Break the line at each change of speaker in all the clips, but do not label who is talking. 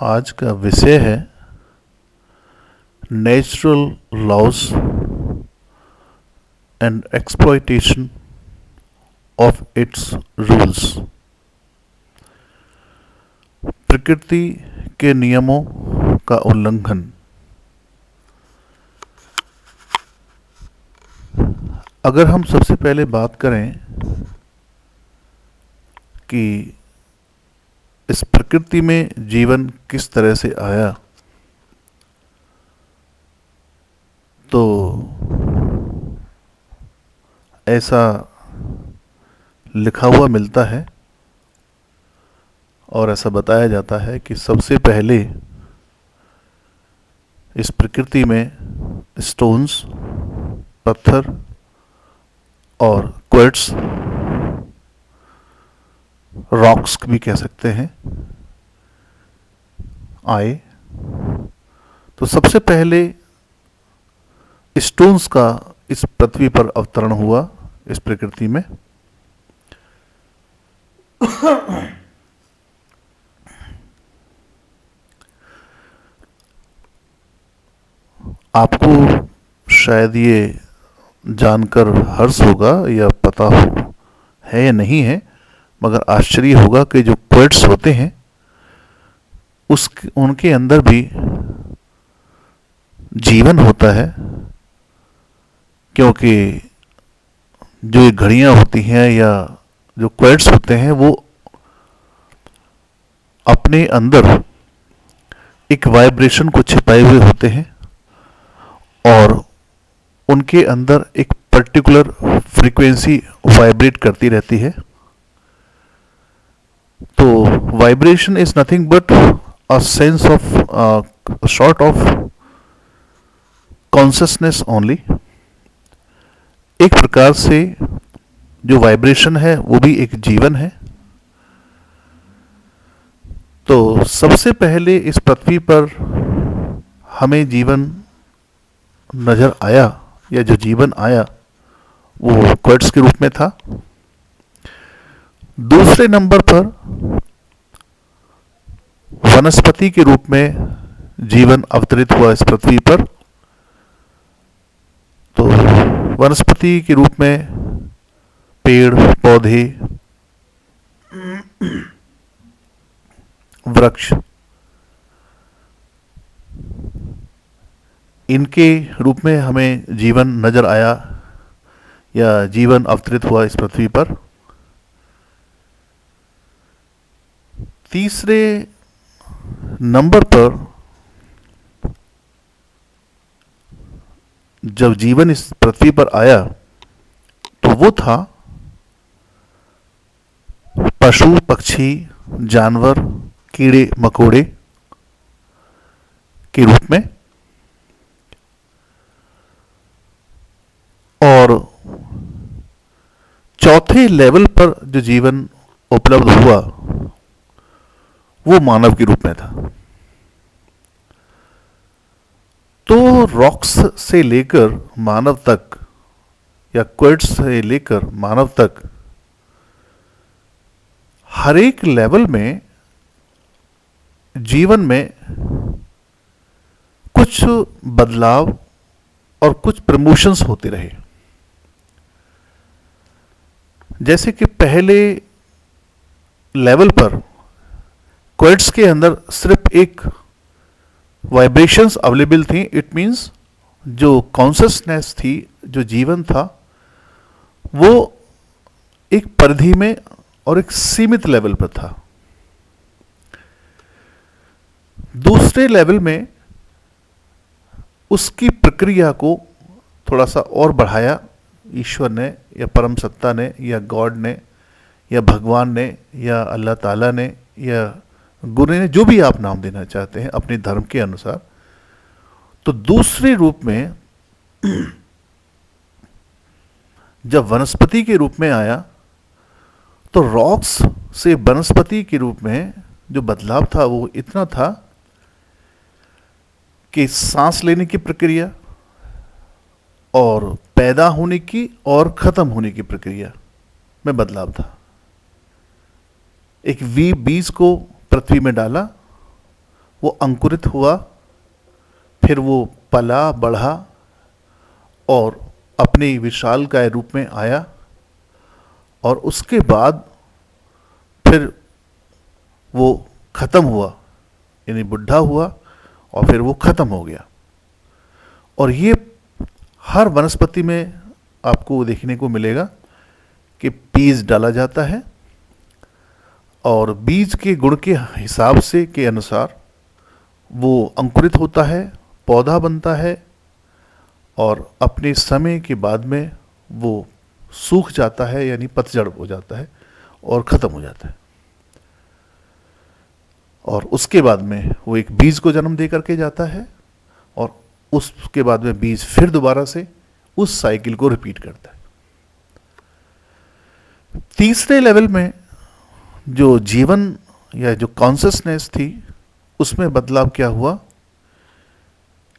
आज का विषय है natural laws and exploitation of its rules. प्रकृति के नियमों का उल्लंघन। अगर हम सबसे पहले बात करें कि इस प्रकृति में जीवन किस तरह से आया, तो ऐसा लिखा हुआ मिलता है और ऐसा बताया जाता है कि सबसे पहले इस प्रकृति में स्टोन्स, पत्थर और क्वार्ट्स, रॉक्स भी कह सकते हैं, आए। तो सबसे पहले स्टोन्स का इस पृथ्वी पर अवतरण हुआ इस प्रकृति में। आपको शायद ये जानकर हर्ष होगा या पता हो है या नहीं है, मगर आश्चर्य होगा कि जो क्वार्ट्स होते हैं उनके अंदर भी जीवन होता है, क्योंकि जो ये घड़ियां होती हैं या जो क्वार्ट्स होते हैं वो अपने अंदर एक वाइब्रेशन को छिपाए हुए होते हैं और उनके अंदर एक पर्टिकुलर फ्रीक्वेंसी वाइब्रेट करती रहती है। तो vibration is nothing but a sense of sort of consciousness only. एक प्रकार से जो वाइब्रेशन है वो भी एक जीवन है। तो सबसे पहले इस पृथ्वी पर हमें जीवन नजर आया, या जो जीवन आया वो क्वार्ट्स के रूप में था। दूसरे नंबर पर वनस्पति के रूप में जीवन अवतरित हुआ इस पृथ्वी पर। तो वनस्पति के रूप में पेड़ पौधे, वृक्ष, इनके रूप में हमें जीवन नजर आया या जीवन अवतरित हुआ इस पृथ्वी पर। तीसरे नंबर पर जब जीवन इस पृथ्वी पर आया तो वो था पशु पक्षी जानवर कीड़े मकोड़े के रूप में। और चौथे लेवल पर जो जीवन उपलब्ध हुआ वो मानव के रूप में था। तो रॉक्स से लेकर मानव तक या क्वार्ट्स से लेकर मानव तक हर एक लेवल में जीवन में कुछ बदलाव और कुछ प्रमोशंस होते रहे। जैसे कि पहले लेवल पर क्वार्ट्स के अंदर सिर्फ एक वाइब्रेशंस अवेलेबल थी। इट मींस जो कॉन्शियसनेस थी, जो जीवन था, वो एक परिधि में और एक सीमित लेवल पर था। दूसरे लेवल में उसकी प्रक्रिया को थोड़ा सा और बढ़ाया ईश्वर ने या परम सत्ता ने या गॉड ने या भगवान ने या अल्लाह ताला ने या गुरु ने, जो भी आप नाम देना चाहते हैं अपने धर्म के अनुसार। तो दूसरे रूप में जब वनस्पति के रूप में आया तो रॉक्स से वनस्पति के रूप में जो बदलाव था वो इतना था कि सांस लेने की प्रक्रिया, और पैदा होने की और खत्म होने की प्रक्रिया में बदलाव था। एक बीज को पृथ्वी में डाला, वो अंकुरित हुआ, फिर वो पला बढ़ा और अपने विशालकाय रूप में आया, और उसके बाद फिर वो खत्म हुआ, यानी बुढ़ा हुआ और फिर वो खत्म हो गया। और ये हर वनस्पति में आपको देखने को मिलेगा कि बीज डाला जाता है और बीज के गुण के हिसाब से के अनुसार वो अंकुरित होता है, पौधा बनता है, और अपने समय के बाद में वो सूख जाता है, यानी पतझड़ हो जाता है और ख़त्म हो जाता है। और उसके बाद में वो एक बीज को जन्म दे करके जाता है, और उसके बाद में बीज फिर दोबारा से उस साइकिल को रिपीट करता है। तीसरे लेवल में जो जीवन या जो कॉन्शसनेस थी, उसमें बदलाव क्या हुआ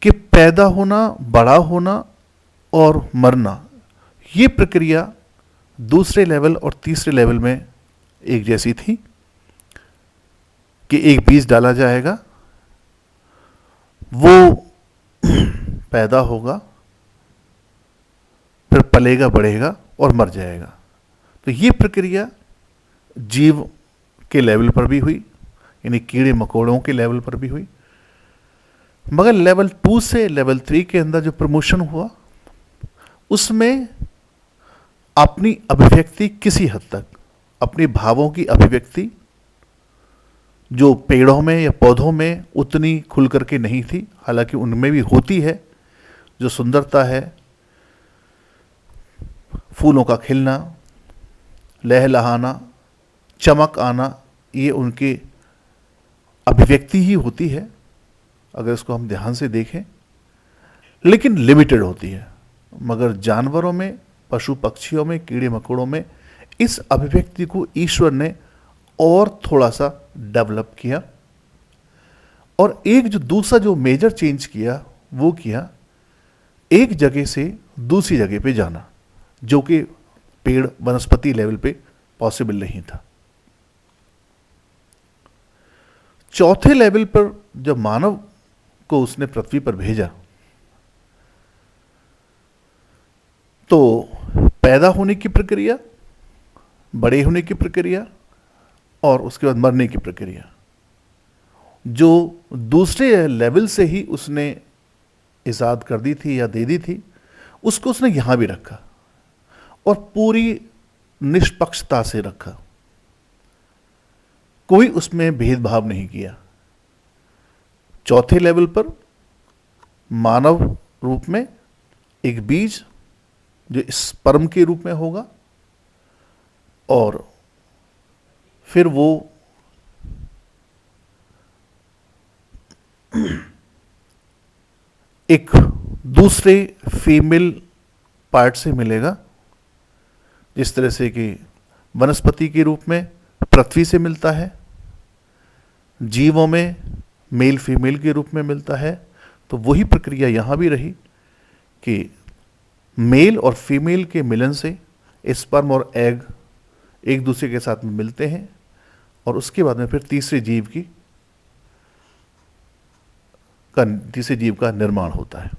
कि पैदा होना, बड़ा होना और मरना, ये प्रक्रिया दूसरे लेवल और तीसरे लेवल में एक जैसी थी कि एक बीज डाला जाएगा, वो पैदा होगा, फिर पलेगा, बढ़ेगा और मर जाएगा। तो ये प्रक्रिया जीव के लेवल पर भी हुई, यानी कीड़े मकोड़ों के लेवल पर भी हुई। मगर लेवल 2 से लेवल 3 के अंदर जो प्रमोशन हुआ, उसमें अपनी अभिव्यक्ति किसी हद तक, अपने भावों की अभिव्यक्ति जो पेड़ों में या पौधों में उतनी खुल करके नहीं थी, हालांकि उनमें भी होती है, जो सुंदरता है, फूलों का खिलना, लहलहाना, चमक आना, ये उनकी अभिव्यक्ति ही होती है अगर इसको हम ध्यान से देखें, लेकिन लिमिटेड होती है। मगर जानवरों में, पशु पक्षियों में, कीड़े मकोड़ों में इस अभिव्यक्ति को ईश्वर ने और थोड़ा सा डेवलप किया। और एक जो दूसरा जो मेजर चेंज किया, वो किया एक जगह से दूसरी जगह पे जाना, जो कि पेड़ वनस्पति लेवल पे पॉसिबल नहीं था। चौथे लेवल पर जब मानव को उसने पृथ्वी पर भेजा, तो पैदा होने की प्रक्रिया, बड़े होने की प्रक्रिया और उसके बाद मरने की प्रक्रिया, जो दूसरे लेवल से ही उसने इजाद कर दी थी या दे दी थी, उसको उसने यहां भी रखा और पूरी निष्पक्षता से रखा। कोई उसमें भेदभाव नहीं किया। चौथे लेवल पर मानव रूप में एक बीज जो स्पर्म के रूप में होगा, और फिर वो एक दूसरे फीमेल पार्ट से मिलेगा, जिस तरह से कि वनस्पति के रूप में पृथ्वी से मिलता है, जीवों में मेल फीमेल के रूप में मिलता है। तो वही प्रक्रिया यहाँ भी रही कि मेल और फीमेल के मिलन से स्पर्म और एग एक दूसरे के साथ में मिलते हैं, और उसके बाद में फिर तीसरे जीव का निर्माण होता है।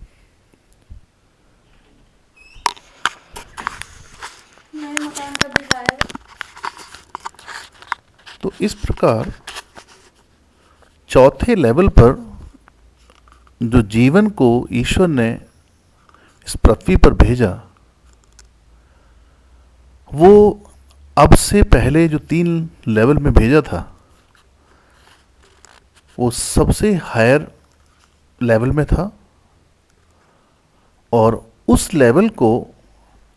तो इस प्रकार चौथे लेवल पर जो जीवन को ईश्वर ने इस पृथ्वी पर भेजा, वो अब से पहले जो 3 लेवल में भेजा था, वो सबसे हायर लेवल में था, और उस लेवल को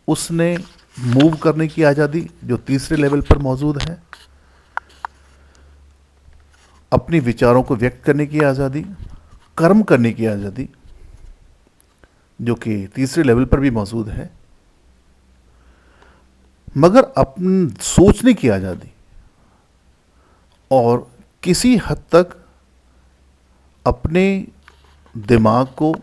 उसने मूव करने की आज़ादी जो तीसरे लेवल पर मौजूद है, अपने विचारों को व्यक्त करने की आज़ादी, कर्म करने की आज़ादी जो कि तीसरे लेवल पर भी मौजूद है, मगर अपन सोचने की आज़ादी और किसी हद तक अपने दिमाग को,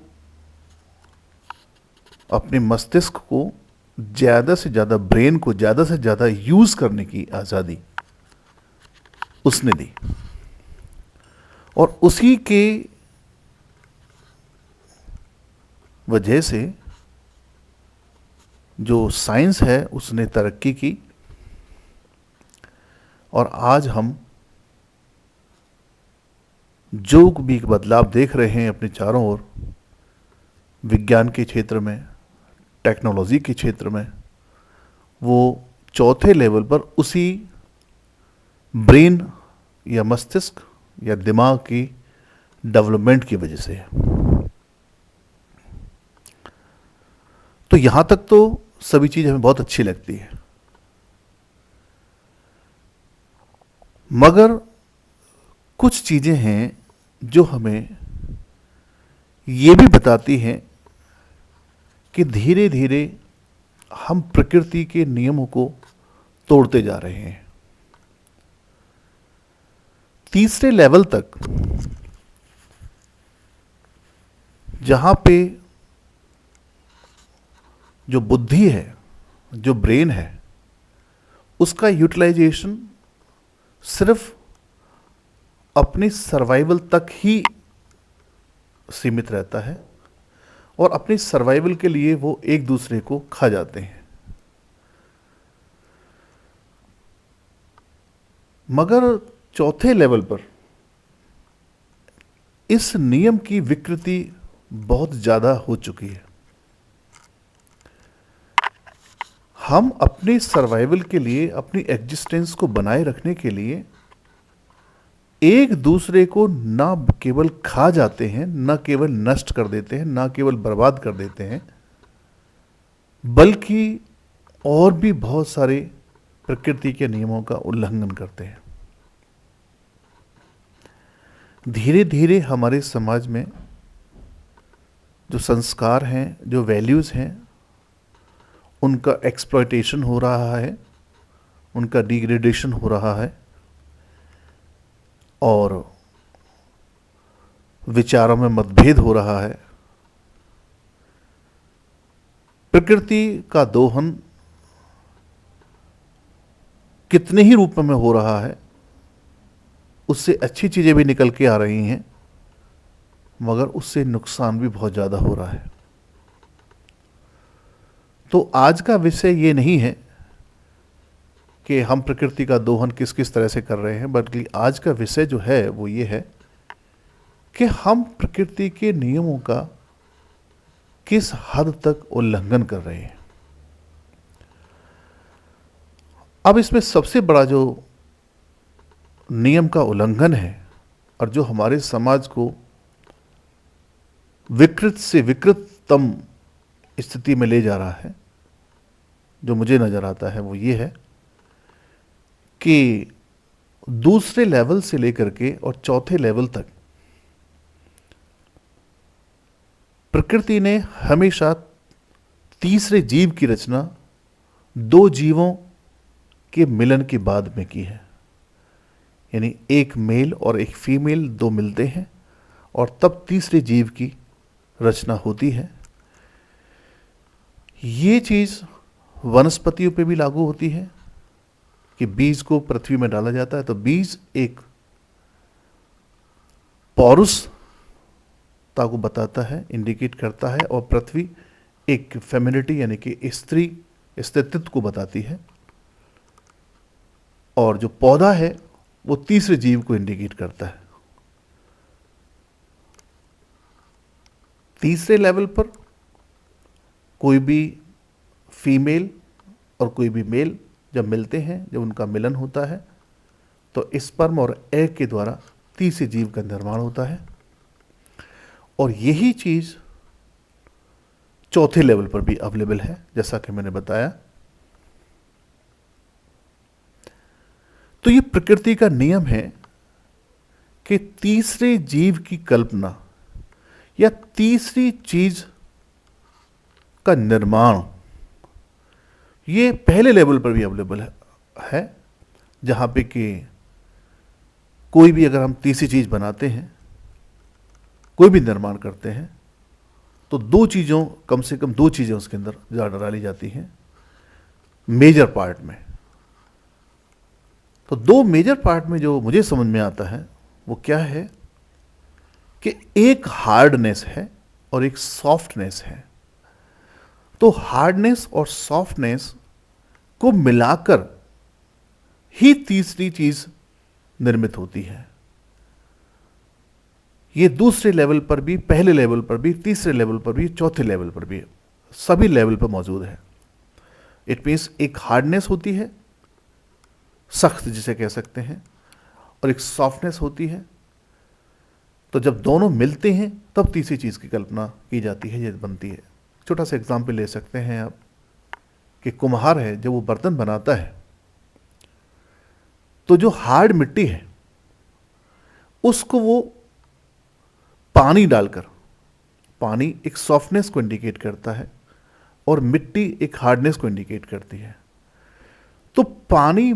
अपने मस्तिष्क को ज़्यादा से ज़्यादा, ब्रेन को ज़्यादा से ज़्यादा यूज़ करने की आज़ादी उसने दी। और उसी के वजह से जो साइंस है उसने तरक्की की, और आज हम जो भी बदलाव देख रहे हैं अपने चारों ओर, विज्ञान के क्षेत्र में, टेक्नोलॉजी के क्षेत्र में, वो चौथे लेवल पर उसी ब्रेन या मस्तिष्क या दिमाग की डेवलपमेंट की वजह से है। तो यहां तक तो सभी चीज हमें बहुत अच्छी लगती है, मगर कुछ चीजें हैं जो हमें ये भी बताती हैं कि धीरे धीरे हम प्रकृति के नियमों को तोड़ते जा रहे हैं। तीसरे लेवल तक जहां पे जो बुद्धि है, जो ब्रेन है, उसका यूटिलाइजेशन सिर्फ अपनी सर्वाइवल तक ही सीमित रहता है, और अपनी सर्वाइवल के लिए वो एक दूसरे को खा जाते हैं। मगर चौथे लेवल पर इस नियम की विकृति बहुत ज़्यादा हो चुकी है। हम अपनी सर्वाइवल के लिए, अपनी एग्जिस्टेंस को बनाए रखने के लिए एक दूसरे को ना केवल खा जाते हैं, ना केवल नष्ट कर देते हैं, ना केवल बर्बाद कर देते हैं, बल्कि और भी बहुत सारे प्रकृति के नियमों का उल्लंघन करते हैं। धीरे धीरे हमारे समाज में जो संस्कार हैं, जो वैल्यूज़ हैं, उनका एक्सप्लॉयटेशन हो रहा है, उनका डिग्रेडेशन हो रहा है, और विचारों में मतभेद हो रहा है। प्रकृति का दोहन कितने ही रूप में हो रहा है, उससे अच्छी चीज़ें भी निकल के आ रही हैं, मगर उससे नुकसान भी बहुत ज़्यादा हो रहा है। तो आज का विषय ये नहीं है कि हम प्रकृति का दोहन किस किस तरह से कर रहे हैं, बल्कि आज का विषय जो है वो ये है कि हम प्रकृति के नियमों का किस हद तक उल्लंघन कर रहे हैं। अब इसमें सबसे बड़ा जो नियम का उल्लंघन है, और जो हमारे समाज को विकृत से विकृततम स्थिति में ले जा रहा है, जो मुझे नजर आता है, वो ये है कि दूसरे लेवल से लेकर के और चौथे लेवल तक प्रकृति ने हमेशा तीसरे जीव की रचना दो जीवों के मिलन के बाद में की है। यानी एक मेल और एक फीमेल दो मिलते हैं, और तब तीसरे जीव की रचना होती है। ये चीज़ वनस्पतियों पे भी लागू होती है कि बीज को पृथ्वी में डाला जाता है, तो बीज एक पौरुषता को बताता है, इंडिकेट करता है, और पृथ्वी एक फेमिनिटी यानी कि स्त्री स्त्रीत्व को बताती है, और जो पौधा है वो तीसरे जीव को इंडिकेट करता है। तीसरे लेवल पर कोई भी फीमेल और कोई भी मेल जब मिलते हैं, जब उनका मिलन होता है, तो स्पर्म और एग के द्वारा तीसरे जीव का निर्माण होता है। और यही चीज चौथे लेवल पर भी अवेलेबल है, जैसा कि मैंने बताया। तो ये प्रकृति का नियम है कि तीसरे जीव की कल्पना या तीसरी चीज का निर्माण ये पहले लेवल पर भी अवेलेबल है, जहां पे कि कोई भी अगर हम तीसरी चीज बनाते हैं, कोई भी निर्माण करते हैं, तो दो चीज़ों, कम से कम दो चीज़ें उसके अंदर ज़्यादा डाली जाती हैं मेजर पार्ट में। तो दो मेजर पार्ट में जो मुझे समझ में आता है वो क्या है कि एक हार्डनेस है और एक सॉफ्टनेस है। तो हार्डनेस और सॉफ्टनेस को मिलाकर ही तीसरी चीज निर्मित होती है। ये दूसरे लेवल पर भी, पहले लेवल पर भी, तीसरे लेवल पर भी, चौथे लेवल पर भी, सभी लेवल पर मौजूद है। इट मीन्स एक हार्डनेस होती है, सख्त जिसे कह सकते हैं, और एक सॉफ्टनेस होती है। तो जब दोनों मिलते हैं तब तीसरी चीज की कल्पना की जाती है, ये बनती है। छोटा सा एग्जाम्पल ले सकते हैं आप कि कुम्हार है, जब वो बर्तन बनाता है तो जो हार्ड मिट्टी है उसको वो पानी डालकर, पानी एक सॉफ्टनेस को इंडिकेट करता है और मिट्टी एक हार्डनेस को इंडिकेट करती है। तो पानी,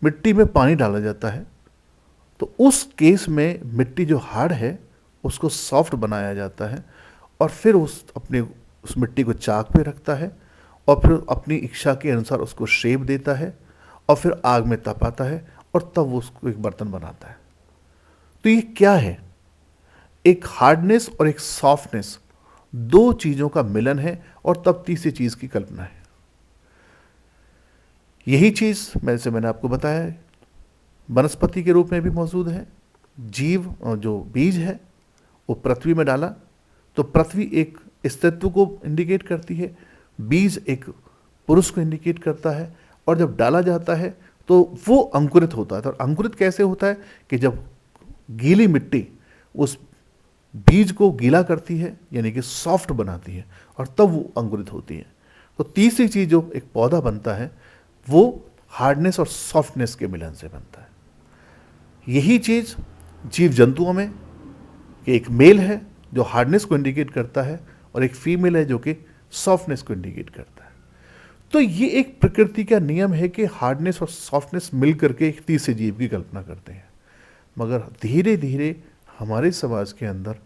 मिट्टी में पानी डाला जाता है तो उस केस में मिट्टी जो हार्ड है उसको सॉफ्ट बनाया जाता है और फिर उस मिट्टी को चाक पे रखता है और फिर अपनी इच्छा के अनुसार उसको शेप देता है और फिर आग में तपाता है और तब वो उसको एक बर्तन बनाता है। तो ये क्या है? एक हार्डनेस और एक सॉफ्टनेस, दो चीजों का मिलन है और तब तीसरी चीज की कल्पना है। यही चीज मैंने आपको बताया है, वनस्पति के रूप में भी मौजूद है। जीव जो बीज है वो पृथ्वी में डाला तो पृथ्वी एक अस्तित्व को इंडिकेट करती है, बीज एक पुरुष को इंडिकेट करता है, और जब डाला जाता है तो वो अंकुरित होता है। तो अंकुरित कैसे होता है कि जब गीली मिट्टी उस बीज को गीला करती है, यानी कि सॉफ्ट बनाती है, और तब वो अंकुरित होती है। तो तीसरी चीज जो एक पौधा बनता है वो हार्डनेस और सॉफ्टनेस के मिलन से बनता है। यही चीज जीव जंतुओं में कि एक मेल है जो हार्डनेस को इंडिकेट करता है और एक फीमेल है जो कि सॉफ्टनेस को इंडिकेट करता है। तो ये एक प्रकृति का नियम है कि हार्डनेस और सॉफ्टनेस मिलकर के एक तीसरे जीव की कल्पना करते हैं। मगर धीरे धीरे हमारे समाज के अंदर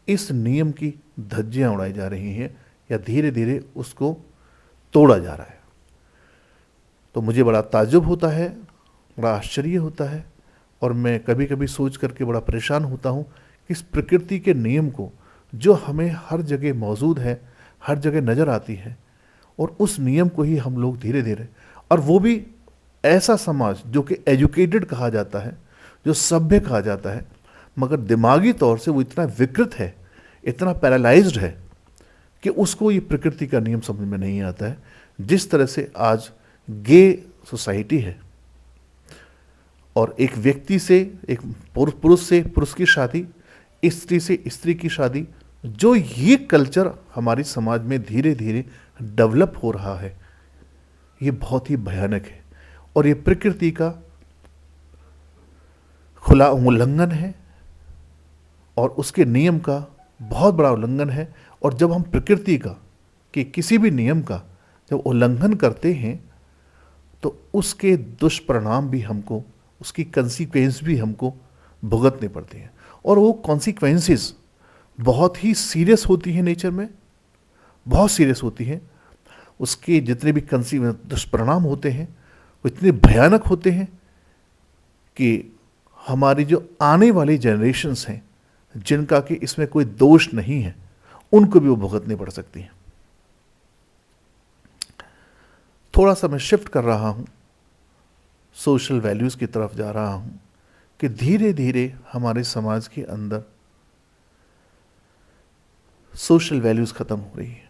इस नियम की धज्जियां उड़ाई जा रही हैं या धीरे धीरे उसको तोड़ा जा रहा है। तो मुझे बड़ा ताज्जुब होता है, बड़ा आश्चर्य होता है, और मैं कभी कभी सोच करके बड़ा परेशान होता हूँ कि इस प्रकृति के नियम को जो हमें हर जगह मौजूद है, हर जगह नज़र आती है, और उस नियम को ही हम लोग धीरे धीरे, और वो भी ऐसा समाज जो कि एजुकेटेड कहा जाता है, जो सभ्य कहा जाता है, मगर दिमागी तौर से वो इतना विकृत है, इतना पैरालाइज्ड है कि उसको ये प्रकृति का नियम समझ में नहीं आता है। जिस तरह से आज गे सोसाइटी है और एक व्यक्ति से, एक पुरुष से पुरुष की शादी, स्त्री से स्त्री की शादी, जो ये कल्चर हमारी समाज में धीरे धीरे डेवलप हो रहा है, ये बहुत ही भयानक है और ये प्रकृति का खुला उल्लंघन है और उसके नियम का बहुत बड़ा उल्लंघन है। और जब हम प्रकृति का कि किसी भी नियम का जब उल्लंघन करते हैं तो उसके दुष्परिणाम भी हमको, उसकी कंसीक्वेंस भी हमको भुगतने पड़ते हैं, और वो कॉन्सिक्वेंसेस बहुत ही सीरियस होती हैं, नेचर में बहुत सीरियस होती हैं। उसके जितने भी दुष्परिणाम होते हैं वो इतने भयानक होते हैं कि हमारी जो आने वाली जनरेशन्स हैं, जिनका कि इसमें कोई दोष नहीं है, उनको भी वो भुगतने पड़ सकती हैं। थोड़ा सा मैं शिफ्ट कर रहा हूं, सोशल वैल्यूज़ की तरफ जा रहा हूं कि धीरे धीरे हमारे समाज के अंदर सोशल वैल्यूज़ ख़त्म हो रही है,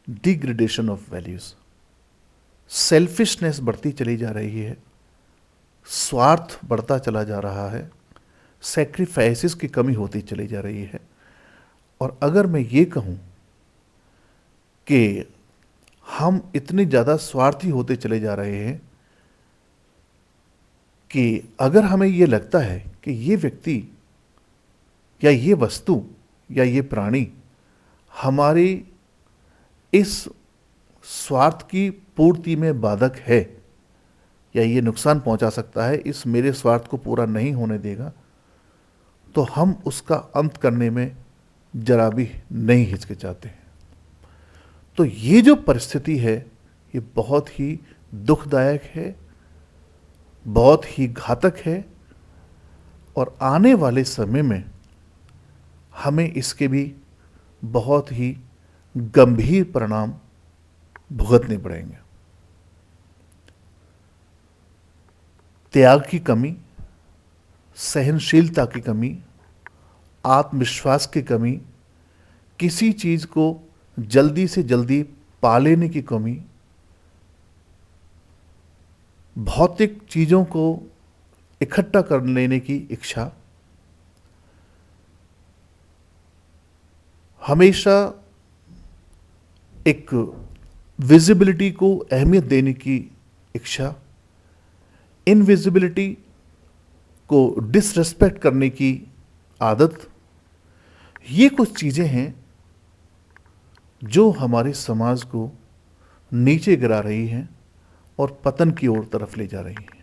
डिग्रेडेशन ऑफ वैल्यूज़, सेल्फिशनेस बढ़ती चली जा रही है, स्वार्थ बढ़ता चला जा रहा है, सैक्रिफाइसेस की कमी होती चली जा रही है। और अगर मैं ये कहूँ कि हम इतने ज़्यादा स्वार्थी होते चले जा रहे हैं कि अगर हमें ये लगता है कि ये व्यक्ति या ये वस्तु या ये प्राणी हमारी इस स्वार्थ की पूर्ति में बाधक है या ये नुकसान पहुंचा सकता है, इस मेरे स्वार्थ को पूरा नहीं होने देगा, तो हम उसका अंत करने में जरा भी नहीं हिचकिचाते हैं। तो ये जो परिस्थिति है ये बहुत ही दुखदायक है, बहुत ही घातक है, और आने वाले समय में हमें इसके भी बहुत ही गंभीर परिणाम भुगतने पड़ेंगे। त्याग की कमी, सहनशीलता की कमी, आत्मविश्वास की कमी, किसी चीज को जल्दी से जल्दी पा लेने की कमी, भौतिक चीजों को इकट्ठा कर लेने की इच्छा, हमेशा एक विजिबिलिटी को अहमियत देने की इच्छा, इनविजिबिलिटी को डिसरेस्पेक्ट करने की आदत, ये कुछ चीजें हैं जो हमारे समाज को नीचे गिरा रही हैं और पतन की ओर तरफ ले जा रही हैं।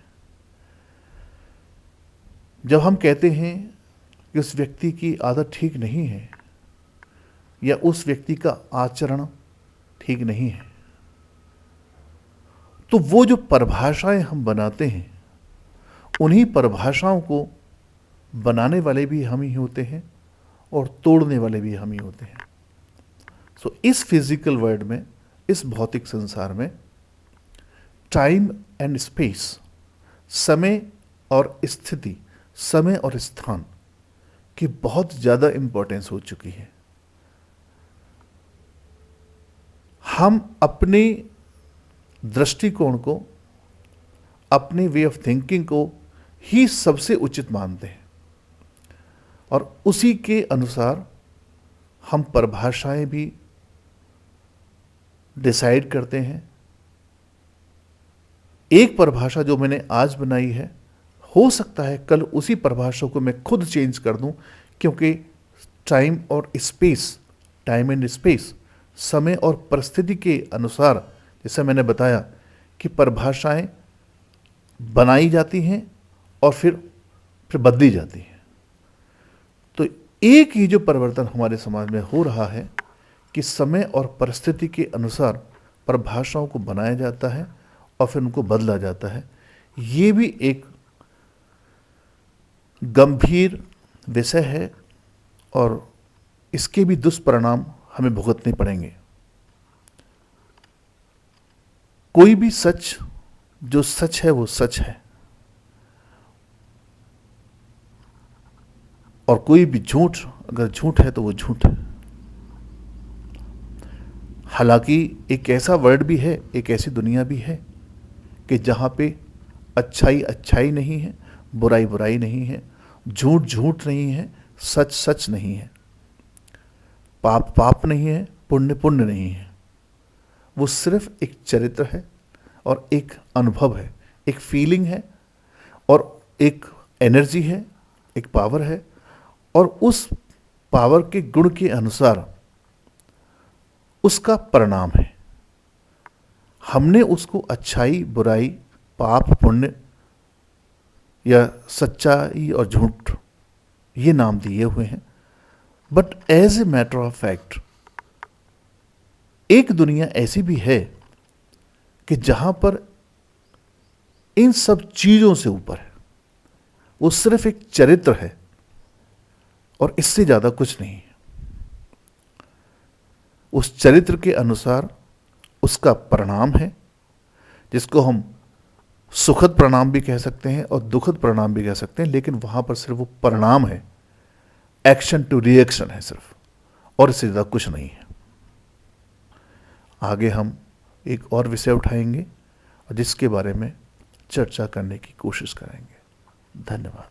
जब हम कहते हैं कि उस व्यक्ति की आदत ठीक नहीं है या उस व्यक्ति का आचरण ठीक नहीं है, तो वो जो परिभाषाएं हम बनाते हैं, उन्हीं परिभाषाओं को बनाने वाले भी हम ही होते हैं और तोड़ने वाले भी हम ही होते हैं। सो इस फिजिकल वर्ल्ड में, इस भौतिक संसार में टाइम एंड स्पेस, समय और स्थिति, समय और स्थान की बहुत ज़्यादा इंपॉर्टेंस हो चुकी है। हम अपने दृष्टिकोण को, अपने वे ऑफ थिंकिंग को ही सबसे उचित मानते हैं और उसी के अनुसार हम परिभाषाएं भी डिसाइड करते हैं। एक परिभाषा जो मैंने आज बनाई है, हो सकता है कल उसी परिभाषा को मैं खुद चेंज कर दूं, क्योंकि टाइम और स्पेस, टाइम एंड स्पेस, समय और परिस्थिति के अनुसार, जैसे मैंने बताया कि परिभाषाएं बनाई जाती हैं और फिर बदली जाती हैं। तो एक ही जो परिवर्तन हमारे समाज में हो रहा है कि समय और परिस्थिति के अनुसार परिभाषाओं को बनाया जाता है और फिर उनको बदला जाता है। ये भी एक गंभीर विषय है और इसके भी दुष्परिणाम हमें भुगतने पड़ेंगे। कोई भी सच जो सच है वो सच है, और कोई भी झूठ अगर झूठ है तो वो झूठ है। हालांकि एक ऐसा वर्ड भी है, एक ऐसी दुनिया भी है कि जहाँ पे अच्छाई अच्छाई नहीं है, बुराई बुराई नहीं है, झूठ झूठ नहीं है, सच सच नहीं है, पाप पाप नहीं है, पुण्य पुण्य नहीं है। वो सिर्फ एक चरित्र है और एक अनुभव है, एक फीलिंग है और एक एनर्जी है, एक पावर है, और उस पावर के गुण के अनुसार उसका परिणाम है। हमने उसको अच्छाई बुराई, पाप पुण्य या सच्चाई और झूठ ये नाम दिए हुए हैं, but as a matter of fact एक दुनिया ऐसी भी है कि जहां पर इन सब चीजों से ऊपर है। वो सिर्फ एक चरित्र है और इससे ज्यादा कुछ नहीं है। उस चरित्र के अनुसार उसका परिणाम है, जिसको हम सुखद परिणाम भी कह सकते हैं और दुखद परिणाम भी कह सकते हैं, लेकिन वहां पर सिर्फ वो परिणाम है, एक्शन टू रिएक्शन है सिर्फ, और इससे ज्यादा कुछ नहीं है। आगे हम एक और विषय उठाएंगे और जिसके बारे में चर्चा करने की कोशिश करेंगे। धन्यवाद।